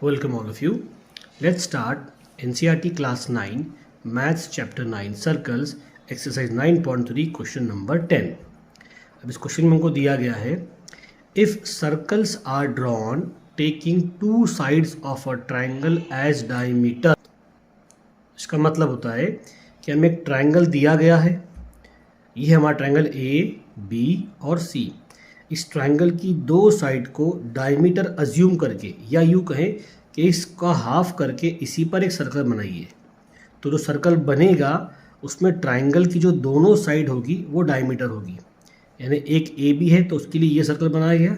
Welcome all of you. Let's start NCERT class 9 maths chapter 9 circles exercise 9.3 question number 10. अब इस question में हमको दिया गया है if circles are drawn taking two sides of a triangle as diameter. इसका मतलब होता है कि हमें एक ट्रायंगल दिया गया है, ये हमारा ट्रायंगल A, B और C. इस ट्रायंगल की दो साइड को डायमीटर अज्यूम करके या यूँ कहें कि इसका हाफ करके इसी पर एक सर्कल बनाइए. तो जो सर्कल बनेगा उसमें ट्रायंगल की जो दोनों साइड होगी वो डायमीटर होगी. यानी एक ए बी है तो उसके लिए ये सर्कल बनाया गया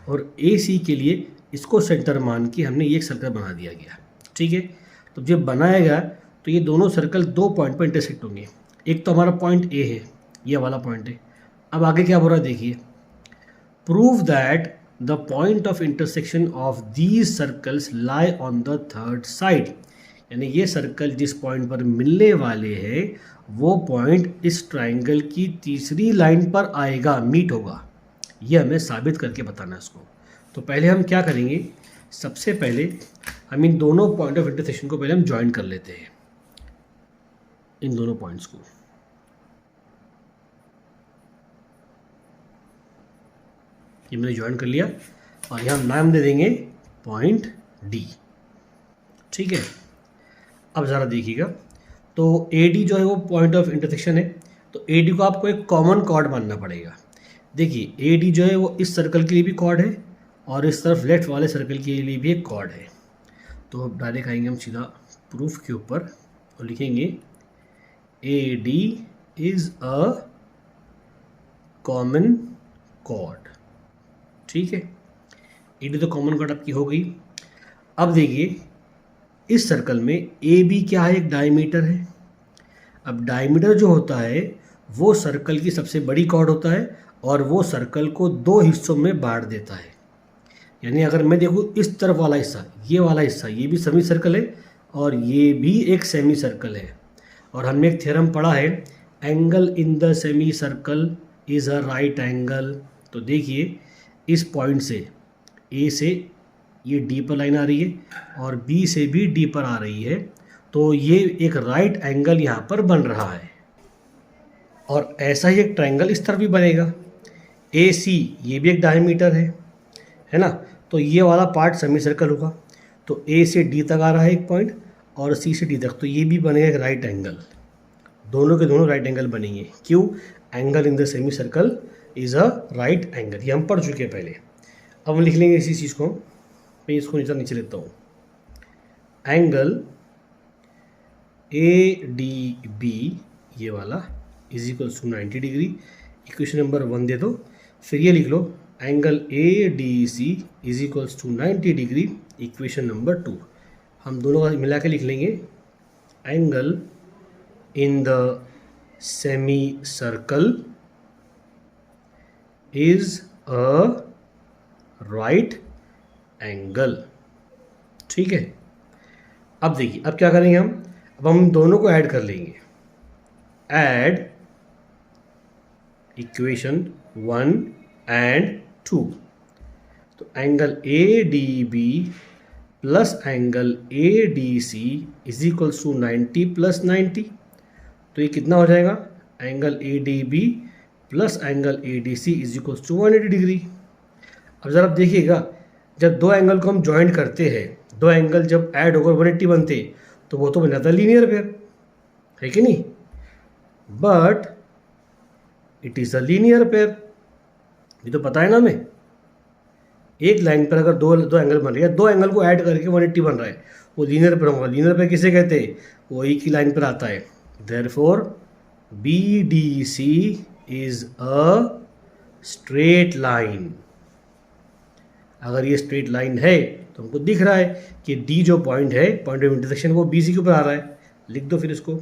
और ए सी के लिए इसको सेंटर मान के हमने ये एक सर्कल बना दिया गया. ठीक है, तो जब बनाया गया तो ये दोनों सर्कल दो पॉइंट पर इंटरसेक्ट होंगे. एक तो हमारा पॉइंट ए है, ये वाला पॉइंट है. अब आगे क्या हो रहा है देखिए, prove that the point of intersection of these circles lie on the third side. यानी ये सर्कल जिस पॉइंट पर मिलने वाले हैं वो पॉइंट इस ट्राइंगल की तीसरी लाइन पर आएगा, मीट होगा. ये हमें साबित करके बताना है इसको. तो पहले हम क्या करेंगे, सबसे पहले हम इन दोनों पॉइंट ऑफ इंटरसेक्शन को पहले हम ज्वाइन कर लेते हैं, इन दोनों पॉइंट्स को. ये मैंने ज्वाइन कर लिया और यहाँ नाम दे देंगे पॉइंट डी. ठीक है, अब ज़रा देखिएगा, तो ए डी जो है वो पॉइंट ऑफ इंटरसेक्शन है, तो ए डी को आपको एक कॉमन कॉर्ड मानना पड़ेगा. देखिए ए डी जो है वो इस सर्कल के लिए भी कॉर्ड है और इस तरफ लेफ्ट वाले सर्कल के लिए भी एक कॉर्ड है. तो अब डायरेक्ट आएंगे हम सीधा प्रूफ के ऊपर और लिखेंगे A D is a common chord. ठीक है, ए डी तो कॉमन कॉर्ड आपकी हो गई. अब देखिए इस सर्कल में ए बी क्या है, एक डायमीटर है. अब डायमीटर जो होता है वो सर्कल की सबसे बड़ी कॉर्ड होता है और वो सर्कल को दो हिस्सों में बांट देता है. यानी अगर मैं देखूँ इस तरफ वाला हिस्सा, ये वाला हिस्सा, ये भी सेमी सर्कल है और ये भी एक सेमी सर्कल है. और हमने एक थ्योरम पढ़ा है, angle in the semi circle is a right angle. तो देखिए इस पॉइंट से ए से ये डी पर लाइन आ रही है और बी से भी डी पर आ रही है, तो ये एक राइट एंगल यहाँ पर बन रहा है. और ऐसा ही एक ट्रायंगल इस तरफ भी बनेगा. ए सी ये भी एक डायमीटर है ना, तो ये वाला पार्ट सेमी सर्कल होगा. तो ए से डी तक आ रहा है एक पॉइंट और सी से डी तक, तो ये भी बनेगा एक राइट एंगल. दोनों के दोनों राइट एंगल बनेंगे. क्यों? Angle in the semi circle is a right angle. ये हम पढ़ चुके हैं पहले. अब हम लिख लेंगे इसी चीज़ को, मैं इसको नीचे लेता हूँ. एंगल ए डी बी ये वाला is equals to 90 degree. Equation number 1 दे दो. फिर ये लिख लो angle A D C is equals to 90 degree. Equation number 2 हम दोनों का मिला के लिख लेंगे angle in the semi circle is a right angle. ठीक है, अब देखिए अब क्या करेंगे अब हम दोनों को ऐड कर लेंगे. Add equation 1 and 2. तो angle A D B plus angle A D C is equals to 90 plus 90. तो ये कितना हो जाएगा, angle A D B plus angle A D C is equals to 180 degree. अब ज़रा देखिएगा, जब दो एंगल को हम ज्वाइंट करते हैं, दो एंगल जब ऐड होकर 180 बनते तो वो तो बन जाता लीनियर पेयर, है कि नहीं. But it is a linear pair, ये तो पता है ना हमें. एक लाइन पर अगर दो एंगल बन रही है, दो एंगल को ऐड करके 180 बन रहा है, वो लीनियर पेयर होगा. लीनियर पेयर किसे कहते हैं, वो एक ही लाइन पर आता है. Therefore B D C is a straight line. अगर ये स्ट्रेट लाइन है तो हमको दिख रहा है कि डी जो पॉइंट है, पॉइंट ऑफ इंटरसेक्शन, वो बी सी के ऊपर आ रहा है. लिख दो फिर इसको.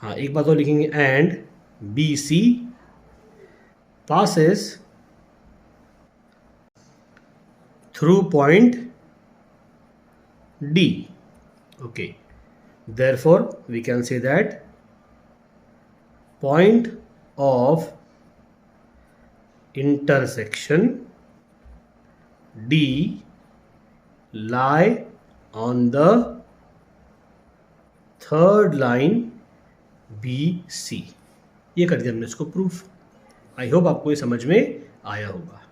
हाँ, एक बात और लिखेंगे, and B C passes through point D. Okay, therefore we can say that point of intersection D lie on the third line BC। ये कर दिया हमने इसको प्रूफ। आई होप आपको ये समझ में आया होगा।